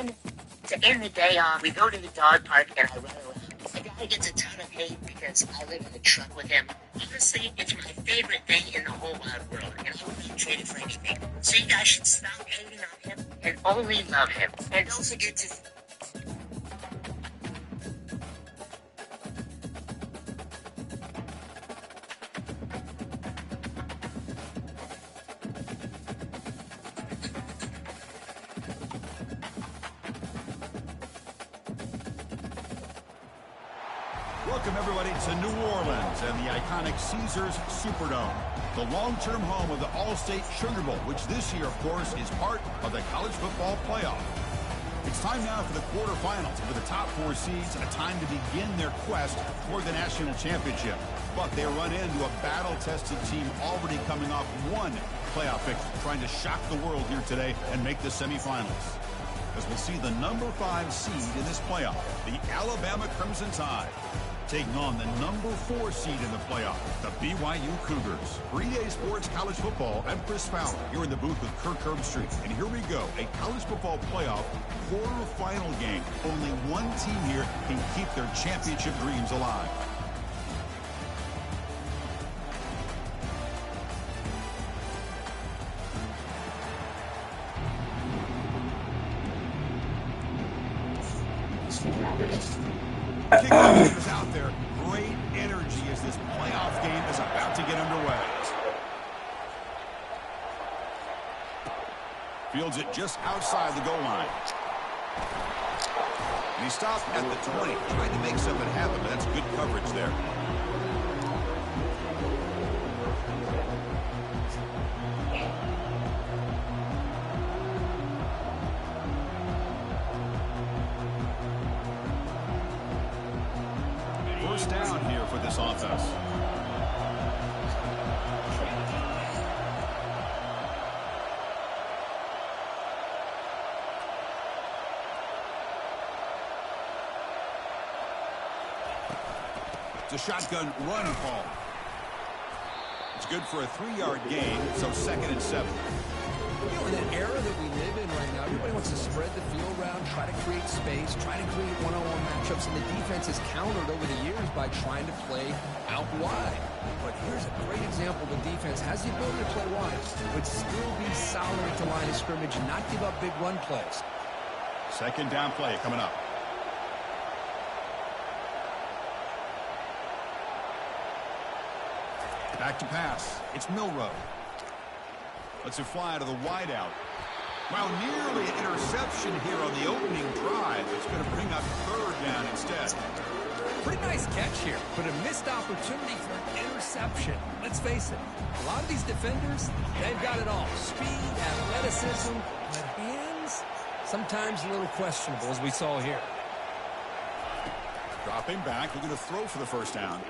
then to end the day off, we go to the dog park and I run around. The guy gets a ton of hate because I live in the truck with him. Honestly, it's my favorite thing in the whole wide world, and I wouldn't trade it for anything. So you guys should stop hating on him and only love him. And don't forget to... Welcome, everybody, to New Orleans and the iconic Caesars Superdome, the long-term home of the All-State Sugar Bowl, which this year, of course, is part of the college football playoff. It's time now for the quarterfinals, for the top 4 seeds, a time to begin their quest for the national championship. But they run into a battle-tested team already coming off one playoff victory, trying to shock the world here today and make the semifinals. As we'll see the number 5 seed in this playoff, the Alabama Crimson Tide, taking on the number 4 seed in the playoff, the BYU Cougars. 3-day sports college football. I'm Chris Fowler. You're in the booth with Kirk Herbstreit. And here we go, a college football playoff quarterfinal game. Only one team here can keep their championship dreams alive. Kickoff is out there. Great energy as this playoff game is about to get underway. Fields it just outside the goal line. And he stopped at the 20, trying to make something happen, but that's good coverage there. First down here for this offense. It's a shotgun run call. It's good for a 3-yard gain, so 2nd and 7. You know, in an era that we live in right now, everybody wants to spread the field around, try to create space, try to create one-on-one matchups, and the defense has countered over the years by trying to play out wide. But here's a great example. The defense has the ability to play wide, but still be solid at the line of scrimmage and not give up big run plays. 2nd down play coming up. Back to pass. It's Milroe. Lets it fly to the wideout. Well, nearly an interception here on the opening drive. It's going to bring up 3rd down instead. Pretty nice catch here, but a missed opportunity for an interception. Let's face it, a lot of these defenders, they've got it all. Speed, athleticism, but hands, sometimes a little questionable, as we saw here. Dropping back, looking to throw for the 1st down.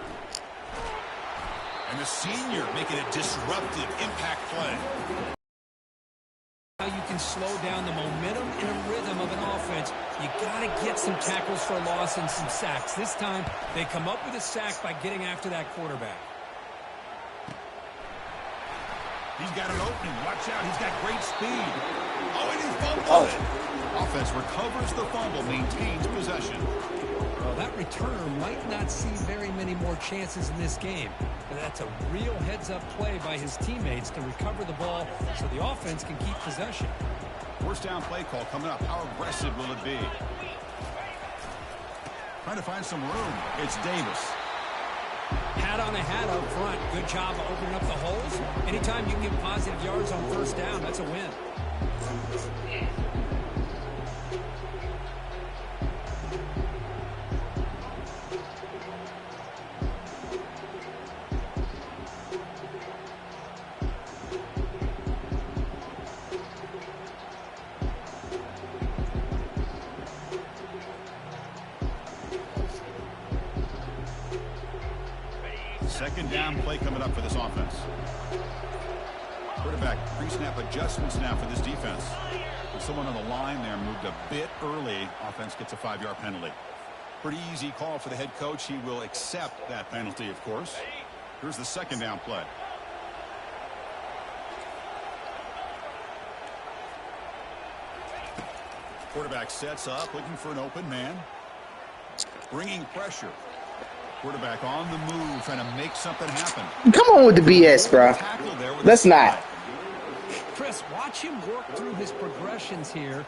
And the senior making a disruptive impact play. How you can slow down the momentum and a rhythm of an offense. You got to get some tackles for a loss and some sacks. This time, they come up with a sack by getting after that quarterback. He's got an opening. Watch out. He's got great speed. Oh, and he fumbled it. Offense recovers the fumble, maintains possession. Well, that returner might not see very many more chances in this game. But that's a real heads-up play by his teammates to recover the ball so the offense can keep possession. 1st down play call coming up. How aggressive will it be? Trying to find some room. It's Davis. Hat on a hat up front. Good job of opening up the holes. Anytime you can get positive yards on 1st down, that's a win. Second down play coming up for this offense. Quarterback pre-snap adjustments now for this defense. Someone on the line there moved a bit early. Offense gets a 5-yard penalty. Pretty easy call for the head coach. He will accept that penalty, of course. Here's the 2nd down play. Quarterback sets up, looking for an open man. Bringing pressure. Quarterback on the move, trying to make something happen. Come on with the BS, bro. Let's not. Chris, watch him work through his progressions here.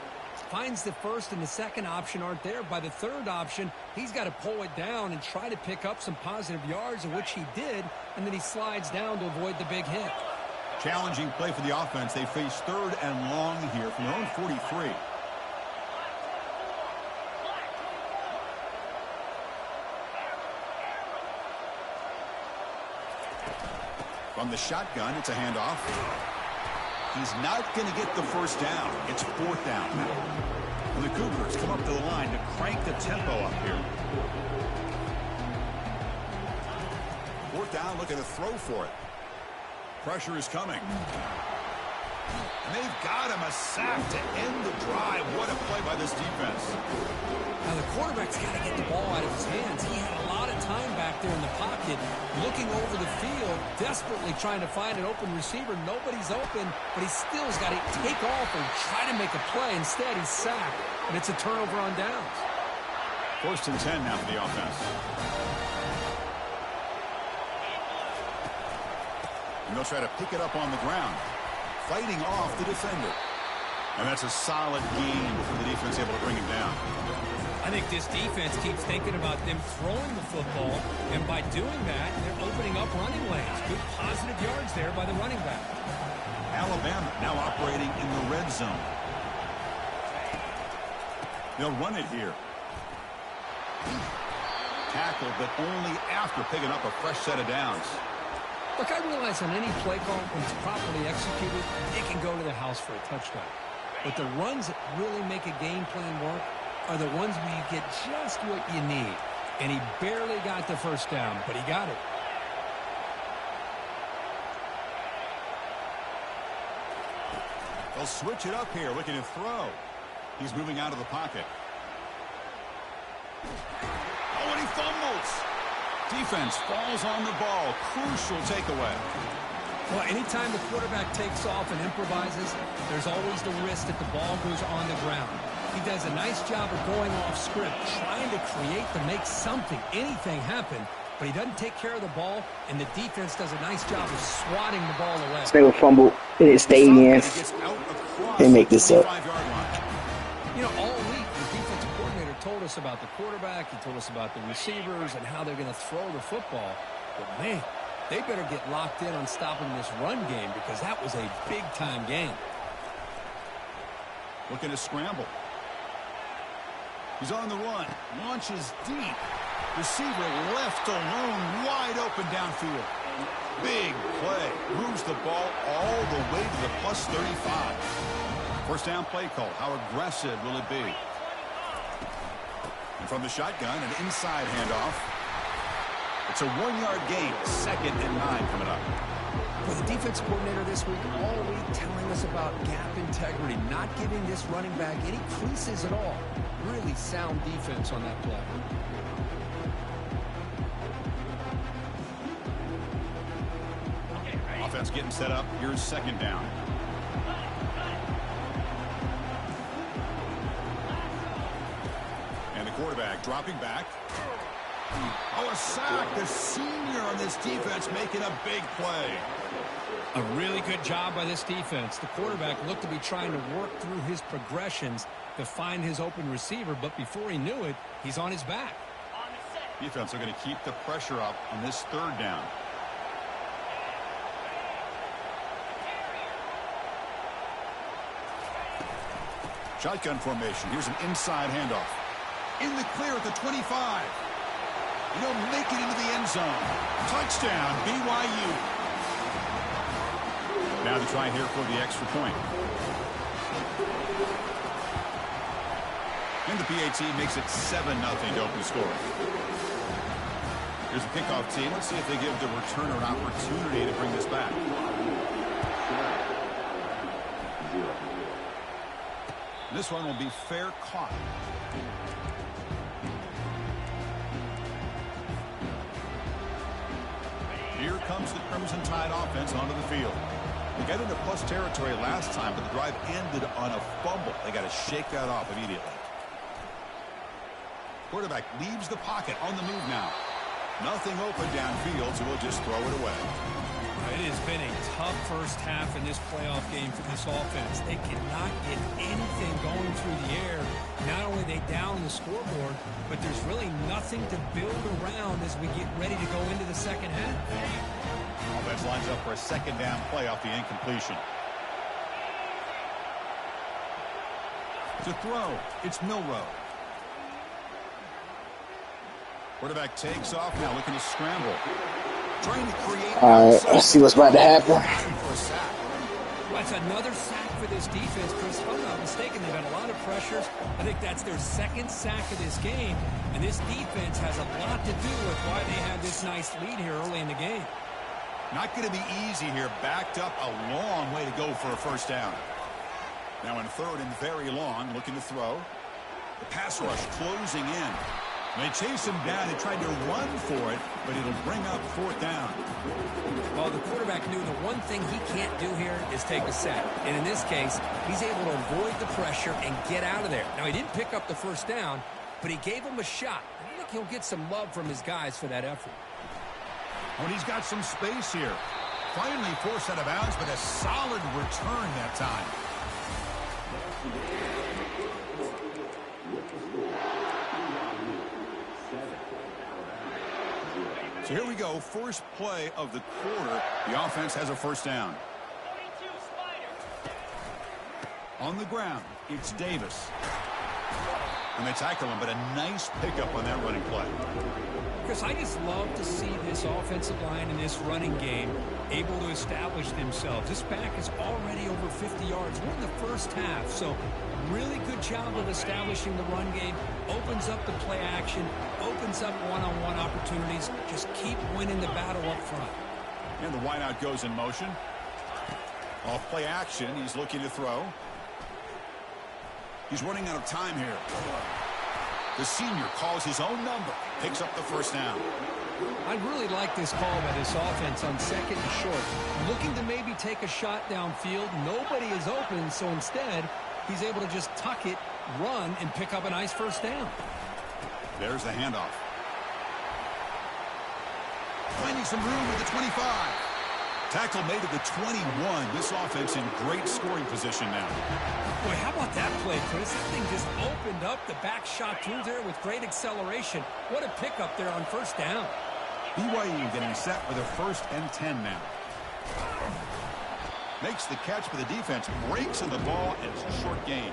Finds the first and the second option aren't there. By the third option, he's got to pull it down and try to pick up some positive yards, which he did, and then he slides down to avoid the big hit. Challenging play for the offense. They face 3rd and long here from their own 43. From the shotgun, it's a handoff. He's not going to get the first down. It's 4th down now. And the Cougars come up to the line to crank the tempo up here. 4th down, looking to throw for it. Pressure is coming. And they've got him a sack to end the drive. What a play by this defense. Now, the quarterback's got to get the ball out of his hands. He had a lot of time back there in the pocket, looking over the field, desperately trying to find an open receiver. Nobody's open, but he still's got to take off and try to make a play. Instead, he's sacked, and it's a turnover on downs. 1st and 10 now for the offense. And they'll try to pick it up on the ground, fighting off the defender. And that's a solid gain before the defense able to bring him down. I think this defense keeps thinking about them throwing the football, and by doing that, they're opening up running lanes. Good positive yards there by the running back. Alabama now operating in the red zone. They'll run it here. Tackle, but only after picking up a fresh set of downs. Look, I realize on any play call, when it's properly executed, it can go to the house for a touchdown. But the runs that really make a game plan work are the ones where you get just what you need. And he barely got the first down, but he got it. They'll switch it up here, looking to throw. He's moving out of the pocket. Oh, and he fumbles. Defense falls on the ball. Crucial takeaway. Well, anytime the quarterback takes off and improvises, there's always the risk that the ball goes on the ground. He does a nice job of going off script, trying to create to make something, anything happen, but he doesn't take care of the ball, and the defense does a nice job of swatting the ball away. They were fumbled. It didn't stay in. They make this up. You know, all week, the defensive coordinator told us about the quarterback. He told us about the receivers and how they're going to throw the football. But, man, they better get locked in on stopping this run game because that was a big-time game. Looking to scramble. He's on the run. Launches deep. Receiver left alone. Wide open downfield. Big play. Moves the ball all the way to the plus 35. First down play call. How aggressive will it be? And from the shotgun, an inside handoff. It's a 1-yard gain. 2nd and 9 coming up. Well, the defense coordinator this week, all week telling us about gap integrity, not giving this running back any creases at all. Really sound defense on that play. Offense getting set up. Here's 2nd down. And the quarterback dropping back. Oh, a sack. The senior on this defense making a big play. A really good job by this defense. The quarterback looked to be trying to work through his progressions to find his open receiver, but before he knew it, he's on his back. Defense are going to keep the pressure up on this 3rd down. Shotgun formation. Here's an inside handoff. In the clear at the 25. He'll make it into the end zone. Touchdown, BYU. Now to try here for the extra point. And the PAT makes it 7-0 to open the score. Here's the kickoff team. Let's see if they give the returner an opportunity to bring this back. This one will be fair caught. Here comes the Crimson Tide offense onto the field. They got into plus territory last time, but the drive ended on a fumble. They got to shake that off immediately. Quarterback leaves the pocket on the move now. Nothing open downfield, so we'll just throw it away. It has been a tough first half in this playoff game for this offense. They cannot get anything going through the air. Not only are they down the scoreboard, but there's really nothing to build around as we get ready to go into the second half. Offense lines up for a second down play off the incompletion. To throw, it's Milrow. Quarterback takes off now, looking to scramble. Trying to create. All right, let's see what's about to happen. That's another sack for this defense, Chris. If I'm not mistaken, they've had a lot of pressures. I think that's their second sack of this game. And this defense has a lot to do with why they have this nice lead here early in the game. Not going to be easy here. Backed up a long way to go for a first down. Now in third and very long, looking to throw. The pass rush closing in. They chase him down and tried to run for it, but it'll bring up fourth down. Well, the quarterback knew the one thing he can't do here is take a sack. And in this case, he's able to avoid the pressure and get out of there. Now, he didn't pick up the first down, but he gave him a shot. I think he'll get some love from his guys for that effort. When he's got some space here. Finally forced out of bounds, but a solid return that time. So here we go, first play of the quarter. The offense has a first down. On the ground, it's Davis. And they tackle him, but a nice pickup on that running play. Chris, I just love to see this offensive line in this running game able to establish themselves. This back is already over 50 yards. We're in the first half, so really good job of establishing the run game. Opens up the play action, opens up one-on-one opportunities. Just keep winning the battle up front. And the wideout goes in motion. Off play action, he's looking to throw. He's running out of time here. The senior calls his own number, picks up the first down. I really like this call by this offense on second and short. Looking to maybe take a shot downfield. Nobody is open, so instead, he's able to just tuck it, run, and pick up a nice first down. There's the handoff. Finding some room with the 25. Tackle made at the 21. This offense in great scoring position now. Boy, how about that play, Chris? That thing just opened up. The back shot through there with great acceleration. What a pickup there on first down. BYU getting set for the 1st and 10 now. Makes the catch for the defense. Breaks in the ball, and it's a short gain.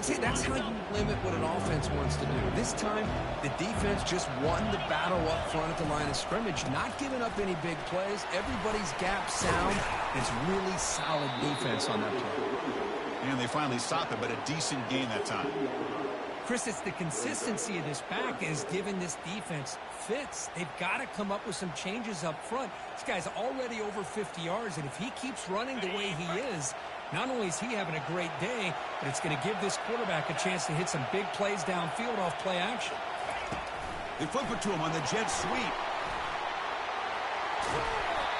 See, that's how you limit what an offense wants to do. This time, the defense just won the battle up front at the line of scrimmage, not giving up any big plays. Everybody's gap sound. It's really solid defense on that play. And they finally stop it, but a decent gain that time. Chris, it's the consistency of this back is giving this defense fits. They've got to come up with some changes up front. This guy's already over 50 yards, and if he keeps running the way he is, not only is he having a great day, but it's going to give this quarterback a chance to hit some big plays downfield off play action. They flip it to him on the jet sweep.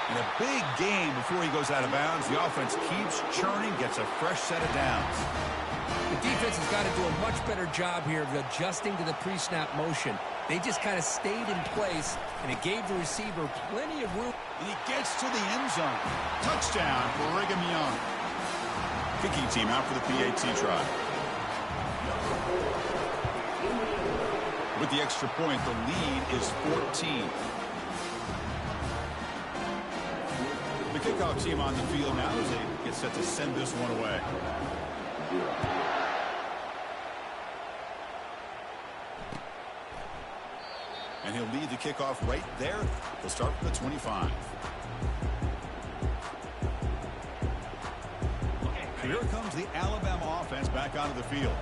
And a big game before he goes out of bounds. The offense keeps churning, gets a fresh set of downs. The defense has got to do a much better job here of adjusting to the pre-snap motion. They just kind of stayed in place, and it gave the receiver plenty of room. And he gets to the end zone. Touchdown for Brigham Young. Kicking team out for the PAT try. With the extra point, the lead is 14. The kickoff team on the field now as they get set to send this one away. And he'll lead the kickoff right there. He'll start from the 25. So here comes the Alabama offense back onto the field.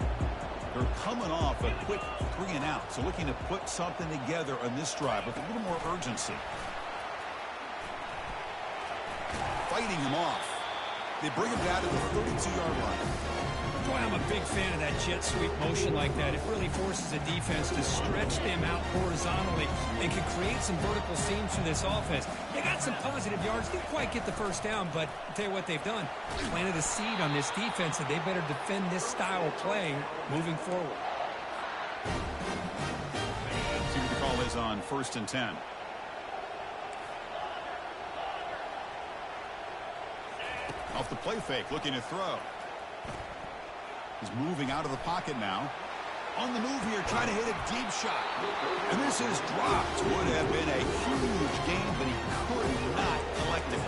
They're coming off a quick 3-and-out, so looking to put something together on this drive with a little more urgency. Fighting him off. They bring him down to the 32-yard line. Boy, I'm a big fan of that jet sweep motion like that. It really forces a defense to stretch them out horizontally and can create some vertical seams for this offense. They got some positive yards. Didn't quite get the first down, but I'll tell you what they've done. Planted a seed on this defense that they better defend this style of play moving forward. See what the call is on 1st and 10. Off the play fake, looking to throw. He's moving out of the pocket now. On the move here, trying to hit a deep shot. And this is dropped. Would have been a huge gain, but he could not collect it.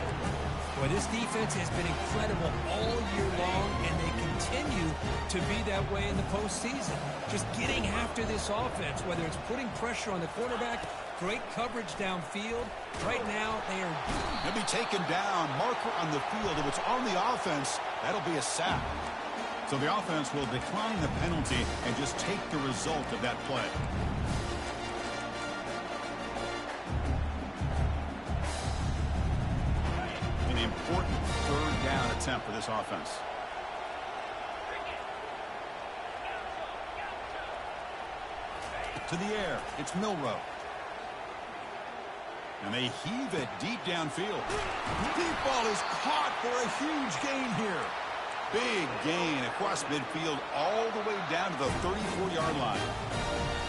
Boy, this defense has been incredible all year long, and they continue to be that way in the postseason. Just getting after this offense, whether it's putting pressure on the quarterback, great coverage downfield. Right now, they are... He'll be taken down. Marker on the field. If it's on the offense, that'll be a sack. So the offense will decline the penalty and just take the result of that play. An important 3rd down attempt for this offense. To the air, it's Milroe. And they heave it deep downfield. Deep ball is caught for a huge gain here. Big gain across midfield all the way down to the 34-yard line.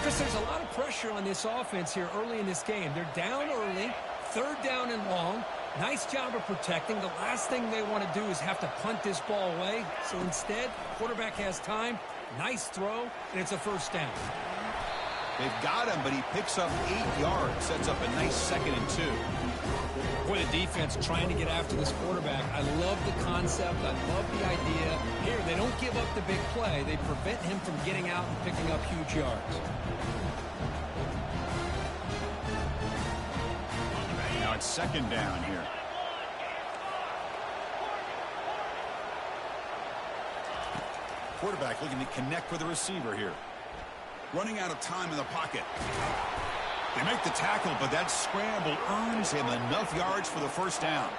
Chris, there's a lot of pressure on this offense here early in this game. They're down early, 3rd down and long. Nice job of protecting. The last thing they want to do is have to punt this ball away. So instead, quarterback has time. Nice throw, and it's a 1st down. They've got him, but he picks up 8 yards. Sets up a nice 2nd and 2. Boy, the defense trying to get after this quarterback. I love the concept. I love the idea. Here, they don't give up the big play. They prevent him from getting out and picking up huge yards. Now it's 2nd down here. Quarterback looking to connect with the receiver here. Running out of time in the pocket. They make the tackle, but that scramble earns him enough yards for the 1st down.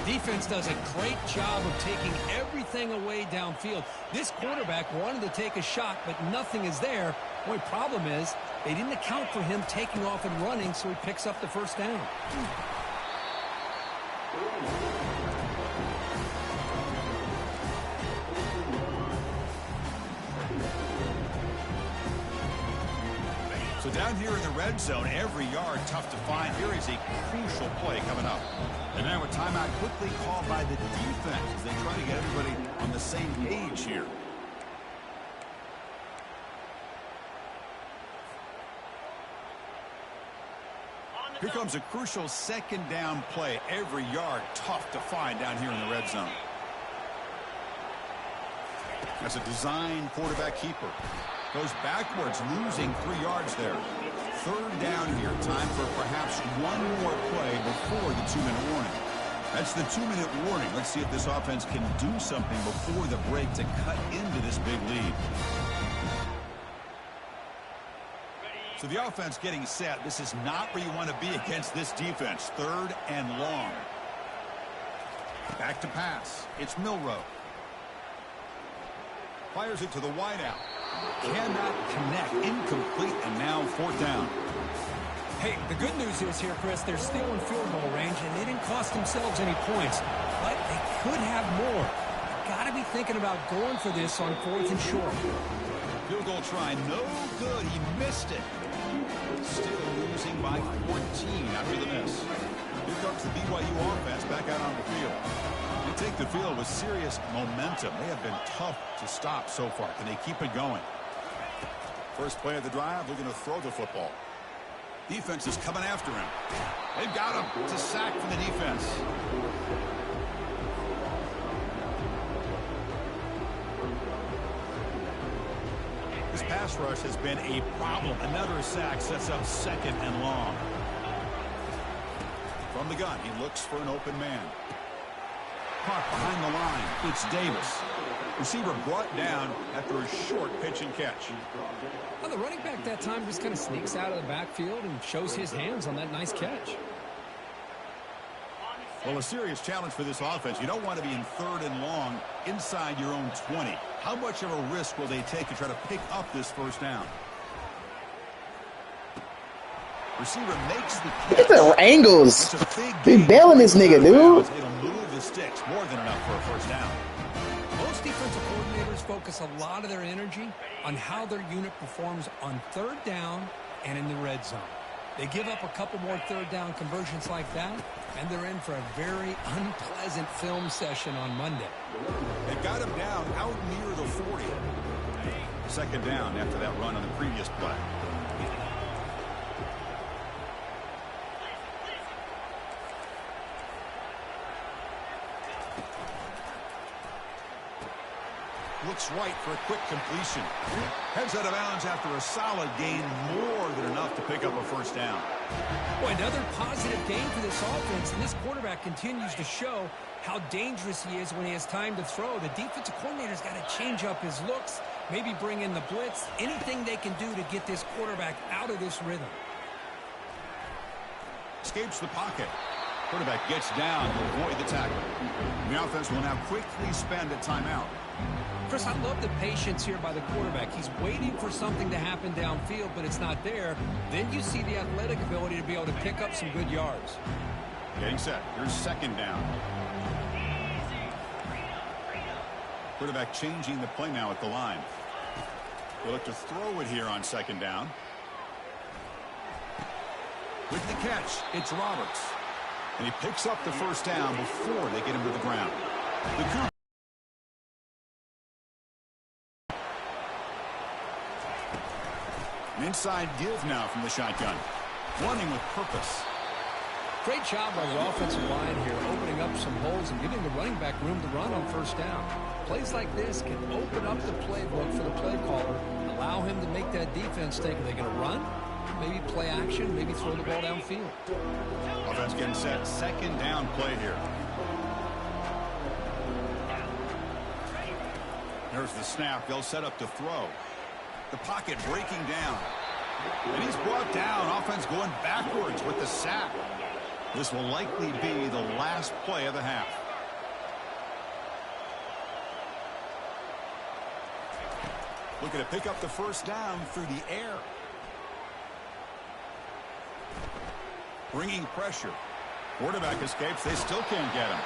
Defense does a great job of taking everything away downfield. This quarterback wanted to take a shot, but nothing is there. The only problem is they didn't account for him taking off and running, so he picks up the 1st down. So down here in the red zone, every yard tough to find. Here is a crucial play coming up. And now a timeout quickly called by the defense as they try to get everybody on the same page here. Here comes a crucial 2nd down play. Every yard tough to find down here in the red zone. That's a design quarterback keeper. Goes backwards, losing 3 yards there. 3rd down here. Time for perhaps one more play before the 2-minute warning. That's the 2-minute warning. Let's see if this offense can do something before the break to cut into this big lead. So the offense getting set. This is not where you want to be against this defense. 3rd and long. Back to pass. It's Milroe. Fires it to the wideout. Cannot connect. Incomplete, and now 4th down. Hey, the good news is here, Chris, they're still in field goal range, and they didn't cost themselves any points. But they could have more. Got to be thinking about going for this on 4th and short. Field goal try, no good. He missed it. Still losing by 14 after the miss. Here comes the BYU offense back out on the field. They take the field with serious momentum. They have been tough to stop so far. Can they keep it going? First play of the drive, looking to throw the football. Defense is coming after him. They've got him. It's a sack from the defense. This pass rush has been a problem. Another sack sets up 2nd and long. From the gun, he looks for an open man. Caught behind the line. It's Davis. Receiver brought down after a short pitch and catch. Well, the running back that time just kind of sneaks out of the backfield and shows his hands on that nice catch. Well, a serious challenge for this offense. You don't want to be in 3rd and long inside your own 20. How much of a risk will they take to try to pick up this first down? Receiver makes the catch. Look at the angles. They bailing this nigga, dude. It'll move the sticks. More than enough for a first down. Most defensive coordinators focus a lot of their energy on how their unit performs on 3rd down and in the red zone. They give up a couple more 3rd down conversions like that, and they're in for a very unpleasant film session on Monday. They got him down out near the 40. 2nd down after that run on the previous play. Looks right for a quick completion. Heads out of bounds after a solid gain, more than enough to pick up a first down. Boy, another positive gain for this offense, and this quarterback continues to show how dangerous he is when he has time to throw. The defensive coordinator's got to change up his looks, maybe bring in the blitz, anything they can do to get this quarterback out of this rhythm. Escapes the pocket. Quarterback gets down to avoid the tackle. The offense will now quickly spend a timeout. Chris, I love the patience here by the quarterback. He's waiting for something to happen downfield, but it's not there. Then you see the athletic ability to be able to pick up some good yards. Getting set. Here's 2nd down. Quarterback changing the play now at the line. They look to throw it here on 2nd down. With the catch, it's Roberts. And he picks up the first down before they get him to the ground. An inside give now from the shotgun. Running with purpose. Great job by the offensive line here, opening up some holes and giving the running back room to run on first down. Plays like this can open up the playbook for the play caller, allow him to make that defense think, are they going to run? Maybe play action, maybe throw the ball downfield. Offense getting set. 2nd down play here. There's the snap. They'll set up to throw. The pocket breaking down. And he's brought down. Offense going backwards with the sack. This will likely be the last play of the half. Looking to pick up the first down through the air. Bringing pressure. Quarterback escapes. They still can't get him.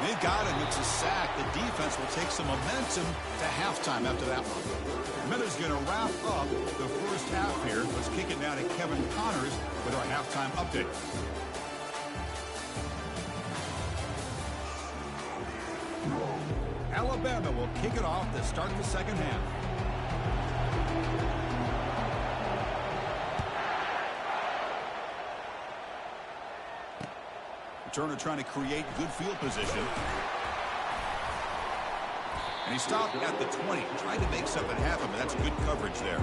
They got him. It's a sack. The defense will take some momentum to halftime after that one. Miller's going to wrap up the first half here. Let's kick it down to Kevin Connors with our halftime update. Alabama will kick it off to start the 2nd half. Turner trying to create good field position. And he stopped at the 20, trying to make something happen, but that's good coverage there.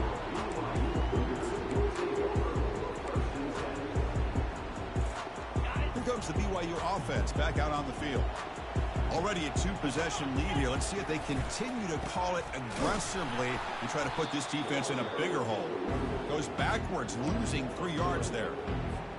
Here comes the BYU offense back out on the field. Already a 2-possession lead here. Let's see if they continue to call it aggressively and try to put this defense in a bigger hole. Goes backwards, losing 3 yards there.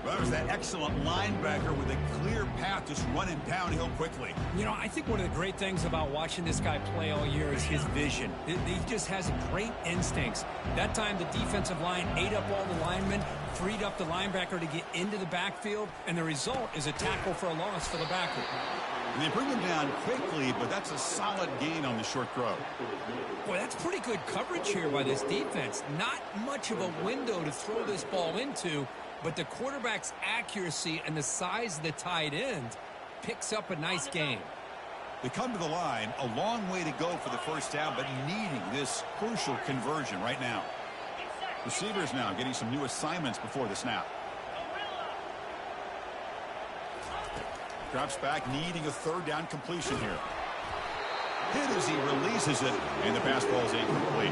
Well, there's that excellent linebacker with a clear path just running downhill quickly. You know, I think one of the great things about watching this guy play all year is his vision. He just has great instincts. That time the defensive line ate up all the linemen, freed up the linebacker to get into the backfield, and the result is a tackle for a loss for the backer. And they bring him down quickly, but that's a solid gain on the short throw. Boy, that's pretty good coverage here by this defense. Not much of a window to throw this ball into, but the quarterback's accuracy and the size of the tight end picks up a nice gain. They come to the line, a long way to go for the first down, but needing this crucial conversion right now. Receivers now getting some new assignments before the snap. Drops back, needing a 3rd down completion here. Hit as he releases it, and the pass ball is incomplete.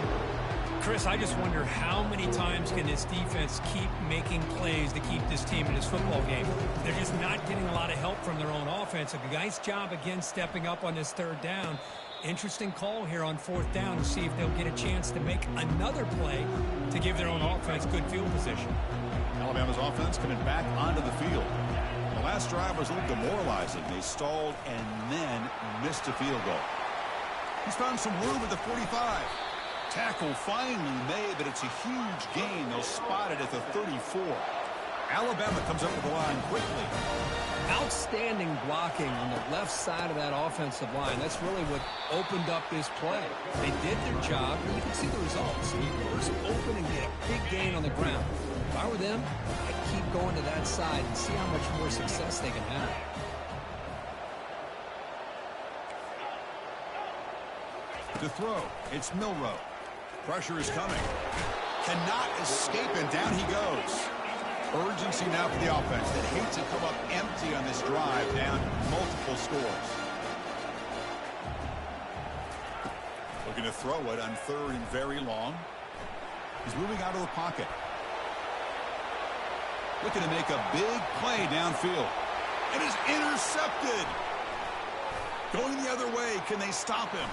Chris, I just wonder how many times can this defense keep making plays to keep this team in this football game. They're just not getting a lot of help from their own offense. A nice job again stepping up on this 3rd down. Interesting call here on 4th down to see if they'll get a chance to make another play to give their own offense good field position. Alabama's offense coming back onto the field. The last drive was a little demoralizing. They stalled and then missed a field goal. He's found some room at the 45. Tackle finally made, but it's a huge gain. They'll spot it at the 34. Alabama comes up with the line quickly. Outstanding blocking on the left side of that offensive line. That's really what opened up this play. They did their job, and you can see the results. He burst open and get a big gain on the ground. If I were them, I'd keep going to that side and see how much more success they can have. To throw, it's Milroe. Pressure is coming. Cannot escape, and down he goes. Urgency now for the offense that hates to come up empty on this drive, down multiple scores. Looking to throw it on 3rd and very long. He's moving out of the pocket. Looking to make a big play downfield. It is intercepted. Going the other way, can they stop him?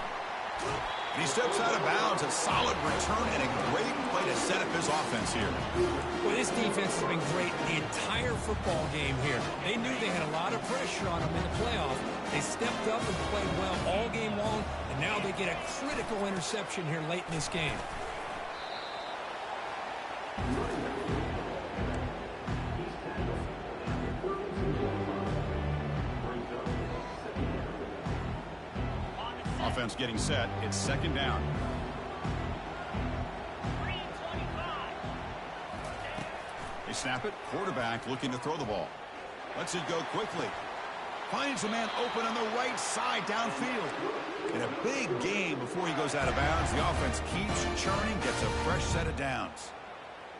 And he steps out of bounds. A solid return and a great play to set up his offense here. Well, this defense has been great the entire football game here. They knew they had a lot of pressure on them in the playoff. They stepped up and played well all game long, and now they get a critical interception here late in this game. Offense getting set. It's 2nd down. They snap it. Quarterback looking to throw the ball. Lets it go quickly. Finds a man open on the right side downfield. In a big game before he goes out of bounds. The offense keeps churning, gets a fresh set of downs.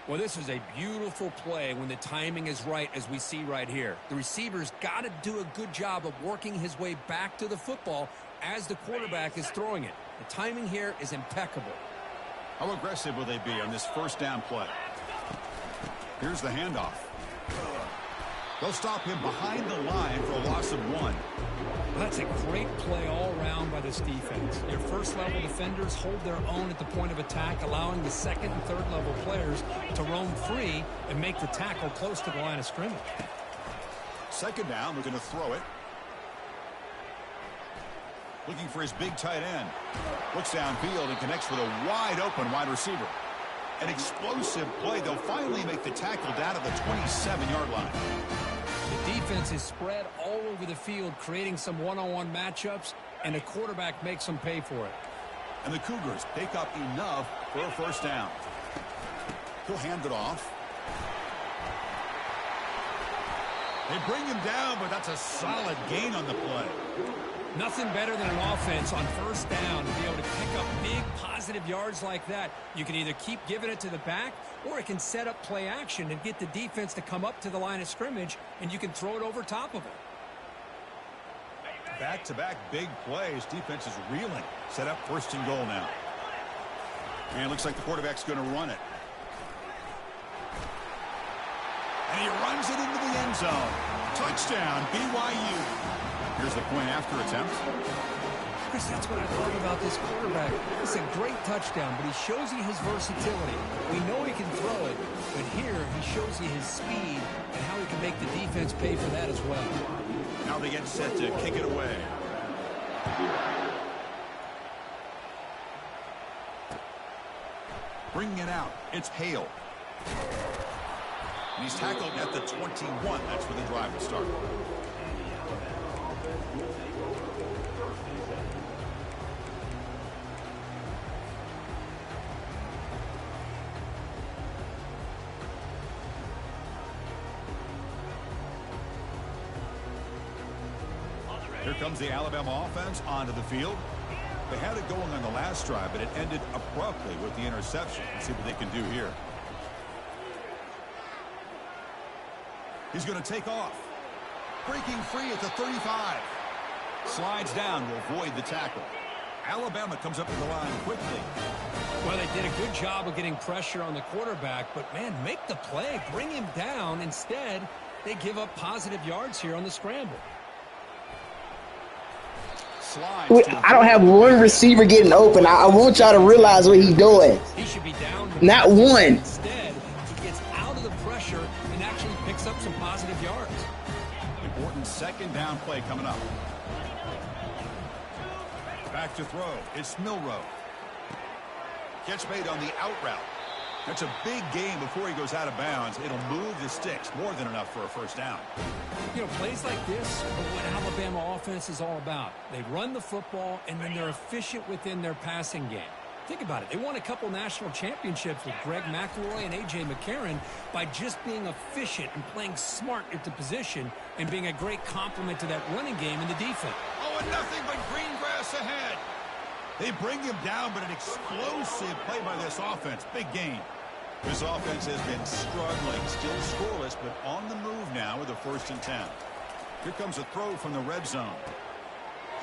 Well, this is a beautiful play when the timing is right, as we see right here. The receiver's got to do a good job of working his way back to the football as the quarterback is throwing it. The timing here is impeccable. How aggressive will they be on this 1st down play? Here's the handoff. They'll stop him behind the line for a loss of 1. That's a great play all around by this defense. Your 1st-level defenders hold their own at the point of attack, allowing the 2nd and 3rd-level players to roam free and make the tackle close to the line of scrimmage. 2nd down, looking to throw it. Looking for his big tight end. Looks downfield and connects with a wide-open wide receiver. An explosive play. They'll finally make the tackle down at the 27-yard line. The defense is spread all over the field, creating some one-on-one matchups, and the quarterback makes them pay for it. And the Cougars pick up enough for a 1st down. He'll hand it off. They bring him down, but that's a solid gain on the play. Nothing better than an offense on 1st down to be able to pick up big positive yards like that. You can either keep giving it to the back, or it can set up play action and get the defense to come up to the line of scrimmage, and you can throw it over top of it. Back-to-back big plays. Defense is reeling. Set up 1st and goal now. And it looks like the quarterback's going to run it. And he runs it into the end zone. Touchdown, BYU. Here's the point after attempt. Chris, that's what I love about this quarterback. It's a great touchdown, but he shows you his versatility. We know he can throw it, but here he shows you his speed and how he can make the defense pay for that as well. Now they get set to kick it away. Bringing it out, it's Hale. And he's tackled at the 21. That's where the drive will start. Here comes the Alabama offense onto the field. They had it going on the last drive, but it ended abruptly with the interception. Let's see what they can do here. He's going to take off. Breaking free at the 35. Slides down to avoid the tackle. Alabama comes up to the line quickly. Well, they did a good job of getting pressure on the quarterback, but, man, make the play. Bring him down. Instead, they give up positive yards here on the scramble. I don't have one receiver getting open. I want y'all to realize what he's doing. He should be down. Not one. Instead, he gets out of the pressure and actually picks up some positive yards. Important second down play coming up. Back to throw. It's Milrow. Catch made on the out route. That's a big gain before he goes out of bounds. It'll move the sticks more than enough for a first down. You know, plays like this are what Alabama offense is all about. They run the football, and then they're efficient within their passing game. Think about it. They won a couple national championships with Greg McElroy and A.J. McCarron by just being efficient and playing smart at the position and being a great complement to that running game in the defense. Oh, and nothing but green grass ahead. They bring him down, but an explosive play by this offense. Big gain. This offense has been struggling, still scoreless, but on the move now with a 1st and 10. Here comes a throw from the red zone.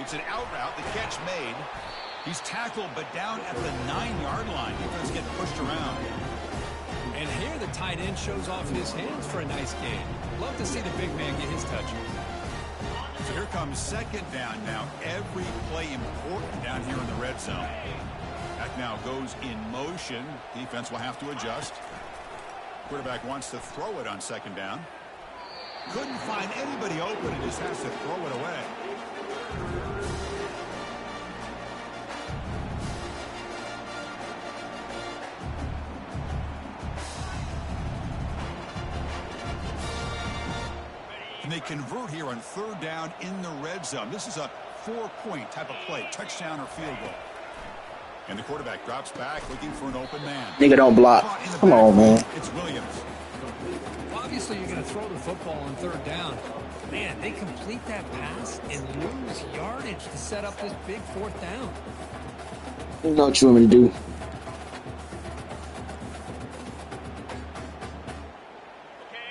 It's an out route. The catch made. He's tackled, but down at the 9-yard line. Defense getting pushed around. And here the tight end shows off his hands for a nice gain. Love to see the big man get his touch. So here comes second down now. Every play important down here in the red zone. That now goes in motion. Defense will have to adjust. Quarterback wants to throw it on second down. Couldn't find anybody open and just has to throw it away. And they convert here on 3rd down in the red zone. This is a 4-point type of play, touchdown or field goal. And the quarterback drops back looking for an open man. Nigga, don't block. Come on, man. It's Williams. Obviously, you're going to throw the football on 3rd down. Man, they complete that pass and lose yardage to set up this big 4th down. You know what you want me to do.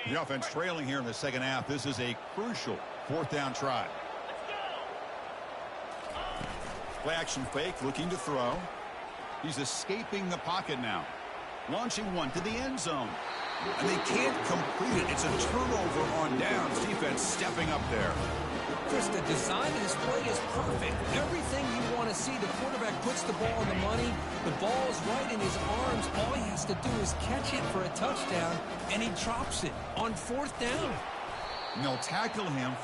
The offense trailing here in the second half. This is a crucial 4th down try. Play action fake, looking to throw. He's escaping the pocket now. Launching one to the end zone. And they can't complete it. It's a turnover on downs. Defense stepping up there. Chris, the design of this play is perfect. Everything you want to see. The quarterback puts the ball on the money. The ball is right in his arms. All he has to do is catch it for a touchdown, and he drops it on 4th down. And they'll tackle him for